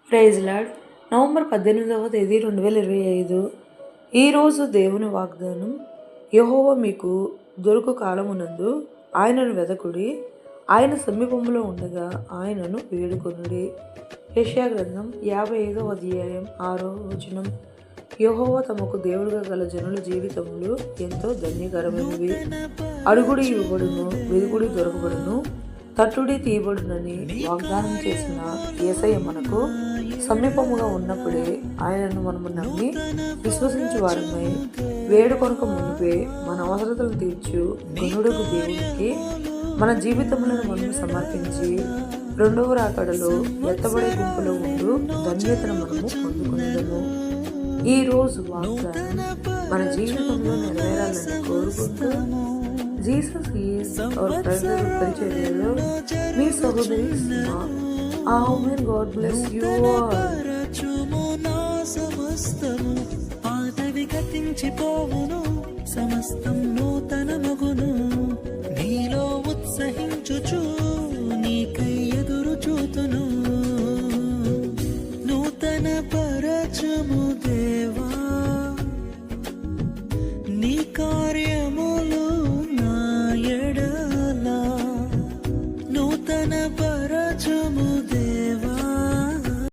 Praise lord. November 18వ తేదీ 2025. ఈరోజు దేవుని వాగ్దానం. యెహోవా మీకు దొరుకు కాలమునందు ఆయనను వెదకుడి, ఆయన సమీపంలో ఉండగా ఆయనను వేడుకొనుడి. యెషయా గ్రంథం 55వ అధ్యాయం 6వ వచనం. యెహోవా తమకు దేవుడుగా గల జనుల జీవితములు ఎంతో ధన్యకరమైనవి. అడుగుడి ఇవ్వబడును, వెదుకుడి దొరకబడును, తట్టుడి తీయబడునని వాగ్దానం చేసిన యేసయ్య మనకు సమీపముగా ఉన్నప్పుడే ఆయనను మనము నమ్మి విశ్వసించు వారమై వేడుకొనక మునిపే మన అవసరతలను తీర్చు గనుడకు దేవునికి మన జీవితములను మనం సమర్పించి రెండవ రాకడలో ఎత్తబడే గుంపులో ఉండు ధన్యతను మనము పొందుకునేదము. ఈ రోజు వాగ్దానం మన జీవితంలో నెరవేరాలని కోరుకుంటూ జీసస్ ఈజ్ అవర్ బ్రదర్ పరిచర్యలో మీ సహోదరి సుమా. Amen. God bless you all. సమస్తము పాతవి గతించిపోవును, సమస్తం నూతన మగును. నీలో ఉత్సహించుచు